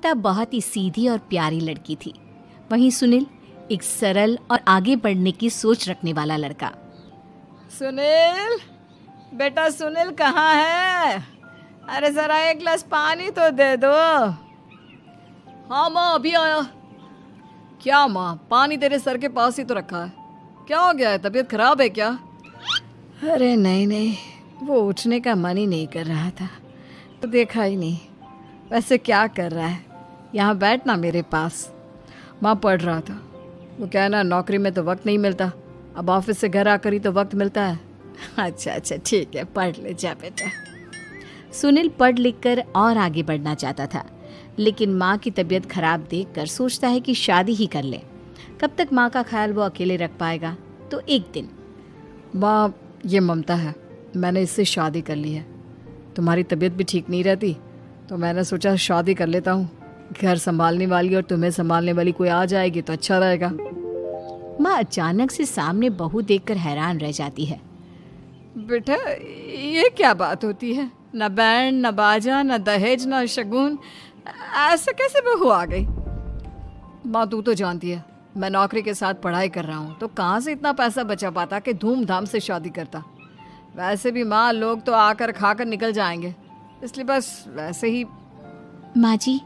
ममता बहुत ही सीधी और प्यारी लड़की थी, वहीं सुनील एक सरल और आगे बढ़ने की सोच रखने वाला लड़का। सुनील, बेटा सुनील कहाँ है? अरे जरा एक गिलास पानी तो दे दो। हाँ माँ, अभी आया। क्या माँ, पानी तेरे सर के पास ही तो रखा है, क्या हो गया है? तबीयत खराब है क्या? अरे नहीं नहीं, वो उठने का मन ही नहीं कर रहा था तो देखा ही नहीं। वैसे क्या कर रहा है? यहाँ बैठना मेरे पास। माँ पढ़ रहा था। वो कहना नौकरी में तो वक्त नहीं मिलता, अब ऑफिस से घर आकर ही तो वक्त मिलता है। अच्छा ठीक है, पढ़ ले जा बेटा। सुनील पढ़ लिख कर और आगे बढ़ना चाहता था, लेकिन माँ की तबीयत खराब देखकर सोचता है कि शादी ही कर ले। कब तक माँ का ख्याल वो अकेले रख पाएगा? तो एक दिन, माँ ये ममता है, मैंने इससे शादी कर ली है। तुम्हारी तबीयत भी ठीक नहीं रहती तो मैंने सोचा शादी कर लेता हूँ। घर संभालने वाली और तुम्हें संभालने वाली कोई आ जाएगी तो अच्छा रहेगा। माँ अचानक से सामने बहू देखकर हैरान रह जाती है। बेटा ये क्या बात होती है? न बैंड, न बाजा, न दहेज, न शगुन, ऐसे कैसे बहू आ गई? माँ तू तो जानती है मैं नौकरी के साथ पढ़ाई कर रहा हूँ, तो कहाँ से इतना पैसा बचा पाता कि धूमधाम से शादी करता। वैसे भी माँ लोग तो आकर खाकर निकल जाएंगे, इसलिए बस वैसे ही। माँ जी,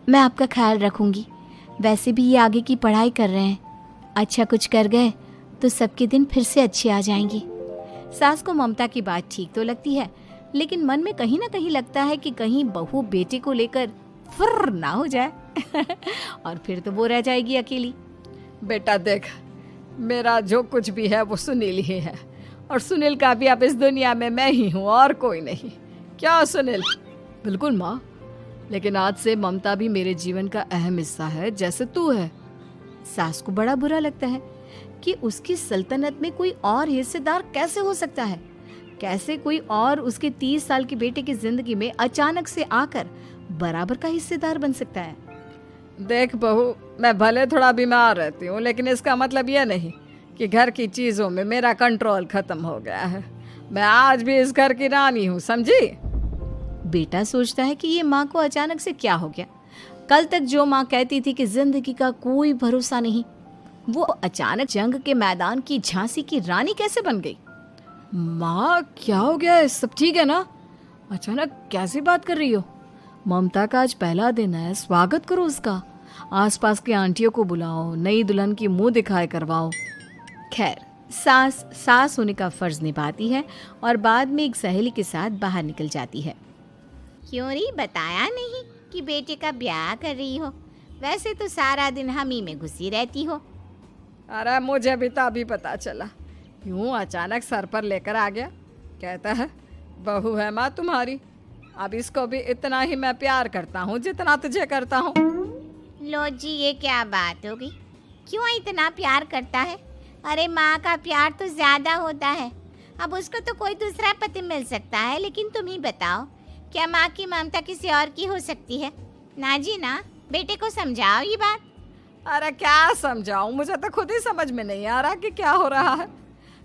मैं आपका ख्याल रखूंगी। वैसे भी ये आगे की पढ़ाई कर रहे हैं, अच्छा कुछ कर गए तो सबके दिन फिर से अच्छे आ जाएंगे। सास को ममता की बात ठीक तो लगती है, लेकिन मन में कहीं ना कहीं लगता है कि कहीं बहू बेटे को लेकर फुर्र ना हो जाए और फिर तो वो रह जाएगी अकेली। बेटा देख, मेरा जो कुछ भी है वो सुनील ही है, और सुनील का भी अब इस दुनिया में मैं ही हूँ और कोई नहीं। क्या सुनील? बिल्कुल माँ, लेकिन आज से ममता भी मेरे जीवन का अहम हिस्सा है, जैसे तू है। सास को बड़ा बुरा लगता है कि उसकी सल्तनत में कोई और हिस्सेदार कैसे हो सकता है। कैसे कोई और उसके 30 साल के बेटे की जिंदगी में अचानक से आकर बराबर का हिस्सेदार बन सकता है। देख बहू, मैं भले थोड़ा बीमार रहती हूँ, लेकिन इसका मतलब यह नहीं कि घर की चीज़ों में मेरा कंट्रोल खत्म हो गया है। मैं आज भी इस घर की रानी हूँ, समझी? बेटा सोचता है कि ये माँ को अचानक से क्या हो गया। कल तक जो माँ कहती थी कि जिंदगी का कोई भरोसा नहीं, वो अचानक जंग के मैदान की झांसी की रानी कैसे बन गई? माँ क्या हो गया है? सब ठीक है ना? अचानक कैसी बात कर रही हो? ममता का आज पहला दिन है, स्वागत करो उसका। आसपास की आंटियों को बुलाओ, नई दुल्हन की मुंह दिखाए करवाओ। खैर, सास होने का फर्ज निभाती है और बाद में एक सहेली के साथ बाहर निकल जाती है। क्यों री बताया नहीं कि बेटे का ब्याह कर रही हो? वैसे तो सारा दिन हम ही में घुसी रहती हो। अरे मुझे भी तो अभी पता चला, यूं अचानक सर पर लेकर आ गया। कहता है बहू है माँ तुम्हारी, अब इसको भी इतना ही मैं प्यार करता हूँ जितना तुझे करता हूँ। लो जी, ये क्या बात होगी? क्यों इतना प्यार करता है? अरे माँ का प्यार तो ज्यादा होता है। अब उसको तो कोई दूसरा पति मिल सकता है, लेकिन तुम ही बताओ, क्या माँ की ममता किसी और की हो सकती है? ना जी ना, बेटे को समझाओ ये बात। अरे क्या समझाऊं, मुझे तो खुद ही समझ में नहीं आ रहा कि क्या हो रहा है।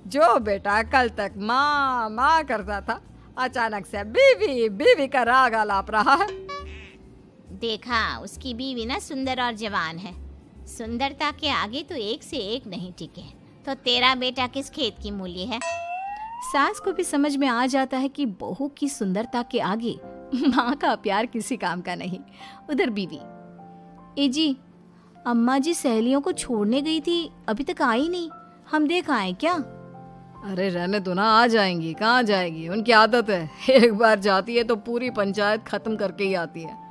जो बेटा कल तक माँ माँ करता था, अचानक से बीवी बीवी का राग आलाप रहा है। देखा, उसकी बीवी ना सुंदर और जवान है। सुंदरता के आगे तो एक से एक नहीं टिके, तो तेरा बेटा किस खेत की मूली है? सास को भी समझ में आ जाता है कि बहू की सुंदरता के आगे माँ का प्यार किसी काम का नहीं। उधर बीवी, ए जी, अम्मा जी सहेलियों को छोड़ने गई थी, अभी तक आई नहीं, हम देख आए क्या? अरे रहने दो ना, आ जाएंगी। कहाँ जाएगी, उनकी आदत है, एक बार जाती है तो पूरी पंचायत खत्म करके ही आती है।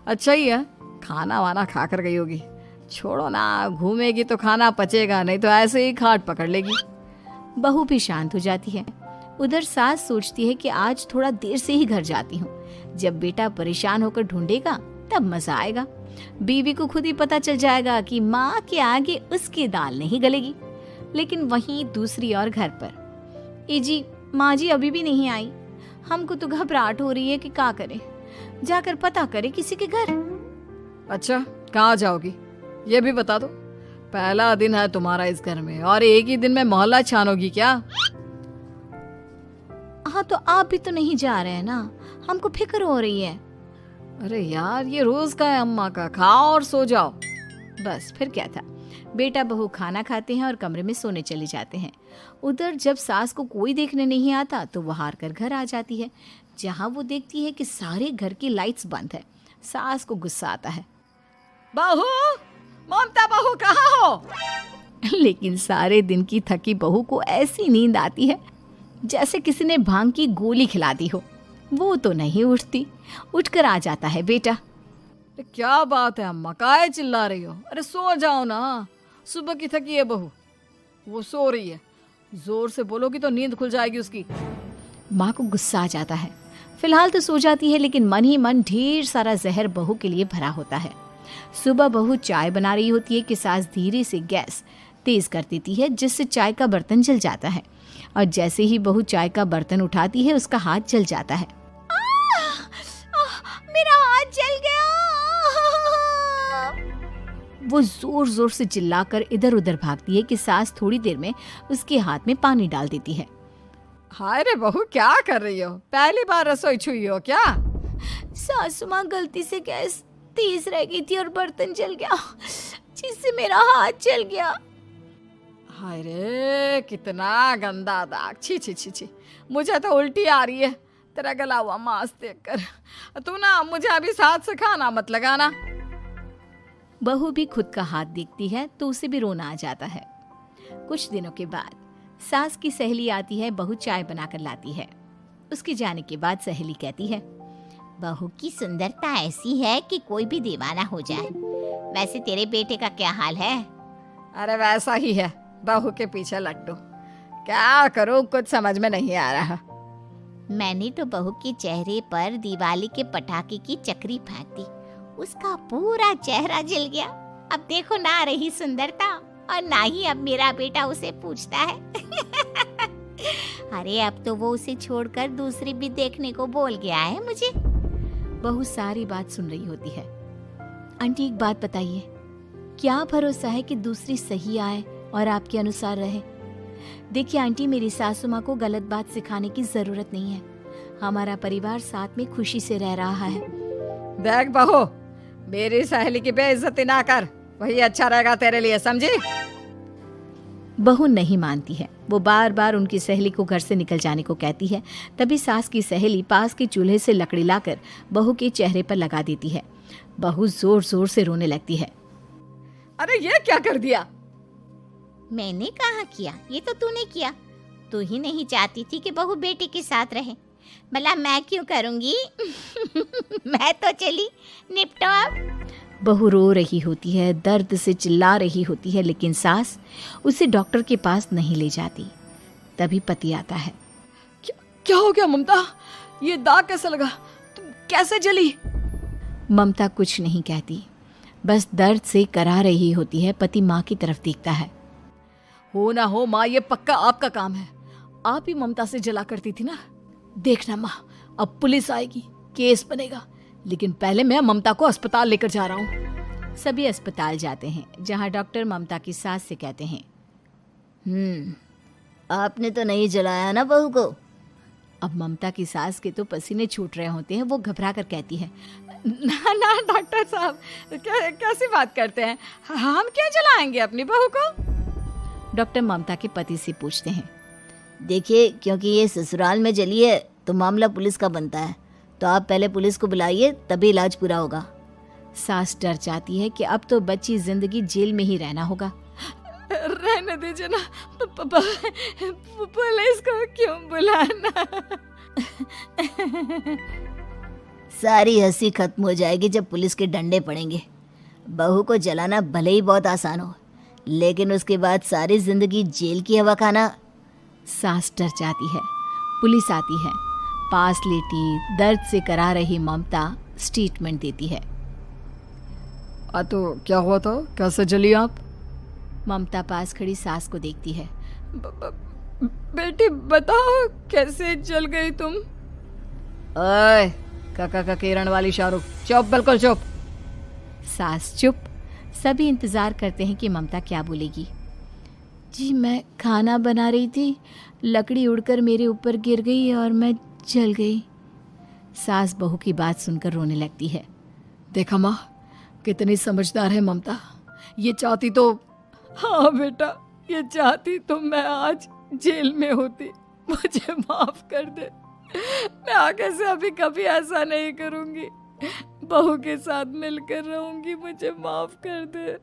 अच्छा ही है, खाना वाना खा कर गई होगी। छोड़ो ना, घूमेगी तो खाना पचेगा, नहीं तो ऐसे ही खाट पकड़ लेगी। बहू भी शांत हो जाती है। उधर सास सोचती है कि आज थोड़ा देर से ही घर जाती हूँ, जब बेटा परेशान होकर ढूंढेगा तब मजा आएगा। बीवी को खुद ही पता चल जाएगा कि माँ के आगे उसकी दाल नहीं गलेगी। लेकिन वहीं दूसरी ओर घर पर, ए जी, माँ जी अभी भी नहीं आई, हमको तो घबराहट हो रही है कि क्या करें, जाकर पता करें किसी के घर। अच्छा, कहाँ जाओगी ये भी बता दो। पहला दिन है तुम्हारा इस घर में और एक ही दिन में मोहल्ला छानोगी क्या? हाँ, तो आप भी तो नहीं जा रहे हैं ना, हमको फिक्र हो रही है। अरे यार, ये रोज का है अम्मा का, खाओ और सो जाओ। बस फिर क्या था। बेटा बहू खाना खाते हैं और कमरे में सोने चले जाते हैं। उधर जब सास को कोई देखने नहीं आता तो वो हार कर घर आ जाती है, जहाँ वो देखती है कि सारे घर की लाइट्स बंद है। सास को गुस्सा आता है। बहू, ममता बहू कहाँ हो? लेकिन सारे दिन की थकी बहू को ऐसी नींद आती है जैसे किसी ने भांग की गोली खिला दी हो। वो तो नहीं उठती। उठकर आ जाता है बेटा। अरे क्या बात है अम्मा, काहे चिल्ला रही हो? अरे सो जाओ ना, सुबह की थकी है बहू, वो सो रही है। जोर से बोलोगी तो नींद खुल जाएगी उसकी। माँ को गुस्सा आ जाता है। फिलहाल तो सो जाती है, लेकिन मन ही मन ढेर सारा जहर बहू के लिए भरा होता है। सुबह बहू चाय बना रही होती है कि सास धीरे से गैस तेज कर देती है, जिससे चाय का बर्तन जल जाता है। और जैसे ही बहू चाय का बर्तन उठाती है उसका हाथ जल जाता है। मेरा हाथ जल गया। वो जोर जोर से चिल्लाकर इधर उधर भागती है कि सास थोड़ी देर में उसके हाथ में पानी डाल देती है। हाय रे बहू, क्या कर रही हो? पहली बार रसोई छुई हो क्या? सासू माँ, गलती से गैस तेज रह गई थी और बर्तन जल गया, जिससे मेरा हाथ जल गया। हाय रे, कितना गंदा दाग। छी छी छी छी, मुझे तो उल्टी आ रही है तेरा गला हुआ मांस देखकर। तू ना मुझे अभी साथ से खाना मत लगाना। बहू भी खुद का हाथ देखती है तो उसे भी रोना आ जाता है। कुछ दिनों के बाद सास की सहेली आती है। बहू चाय बनाकर लाती है। उसके जाने के बाद सहेली कहती है, बहू की सुंदरता ऐसी है कि कोई भी दीवाना हो जाए। वैसे तेरे बेटे का क्या हाल है? अरे वैसा ही है, बहू के पीछे लट्टू। क्या करूं, कुछ समझ में नहीं आ रहा। मैंने तो बहू के चेहरे पर दिवाली के पटाखे की चक्री फेंक दी, उसका पूरा चेहरा जल गया। अब देखो ना रही सुंदरता, और ना ही अब मेरा बेटा उसे पूछता है। अरे अब तो वो उसे छोड़कर दूसरी भी देखने को बोल गया है मुझे। बहू सारी बात सुन रही होती है। आंटी एक बात बताइए, क्या भरोसा है कि दूसरी सही आए और आपके अनुसार रहे? देखिए आंटी, मेरी सासू माँ को गलत बात सिखाने की जरूरत नहीं है। हमारा परिवार साथ में खुशी से रह रहा है। देख बहू, मेरी सहेली की बेइज्जती ना कर, वही अच्छा रहेगा तेरे लिए, समझी? बहू नहीं मानती है। वो बार बार उनकी सहेली को घर से निकल जाने को कहती है। तभी सास की सहेली पास के चूल्हे से लकड़ी लाकर बहू के चेहरे पर लगा देती है। बहू जोर जोर से रोने लगती है। अरे ये क्या कर दिया? मैंने कहाँ किया, ये तो तूने किया। तू ही नहीं चाहती थी कि बहू बेटी के साथ रहे, भला मैं क्यों करूंगी? मैं तो चली, निपटो अब। बहू रो रही होती है, दर्द से चिल्ला रही होती है, लेकिन सास उसे डॉक्टर के पास नहीं ले जाती। तभी पति आता है। क्या हो गया ममता? ये दाग कैसे लगा? तुम कैसे जली? ममता कुछ नहीं कहती, बस दर्द से करा रही होती है। पति माँ की तरफ देखता है। हो ना हो माँ, ये पक्का आपका काम है। आप ही ममता से जला करती थी ना। देखना माँ, अब पुलिस आएगी, केस बनेगा, लेकिन पहले मैं ममता को अस्पताल लेकर जा रहा हूँ। सभी अस्पताल जाते हैं, जहाँ डॉक्टर ममता की सास से कहते हैं, आपने तो नहीं जलाया ना बहू को? अब ममता की सास के तो पसीने छूट रहे होते हैं। वो घबरा कर कहती है, ना ना डॉक्टर साहब, कैसी बात करते हैं? हम क्या जलाएंगे अपनी बहू को? डॉक्टर ममता के पति से पूछते हैं। देखिए, क्योंकि ये ससुराल में जली है तो मामला पुलिस का बनता है, तो आप पहले पुलिस को बुलाइए, तभी इलाज पूरा होगा। सास डर जाती है कि अब तो बच्ची जिंदगी जेल में ही रहना होगा। रहने दीजिए ना, पुलिस को क्यों बुलाना? सारी हंसी खत्म हो जाएगी जब पुलिस के डंडे पड़ेंगे। बहू को जलाना भले ही बहुत आसान हो, लेकिन उसके बाद सारी जिंदगी जेल की हवा खाना। सास डर जाती है। पुलिस आती है। पास लेटी दर्द से करा रही ममता स्टेटमेंट देती है। तो क्या हुआ था? कैसे जली आप? ममता पास खड़ी सास को देखती है। बेटी बताओ, कैसे जल गई तुम? ओए, काका का किरण वाली शाहरुख, चुप, बिल्कुल चुप। सास चुप। सभी इंतजार करते हैं कि ममता क्या बोलेगी। जी, मैं खाना बना रही थी, लकड़ी उड़कर मेरे ऊपर गिर गई और मैं जल गई। सास बहू की बात सुनकर रोने लगती है। देखा माँ, कितनी समझदार है ममता। ये चाहती तो, हाँ बेटा, ये चाहती तो मैं आज जेल में होती। मुझे माफ कर दे, मैं आगे से अभी कभी ऐसा नहीं करूंगी। बहू के साथ मिलकर रहूंगी, मुझे माफ कर दे।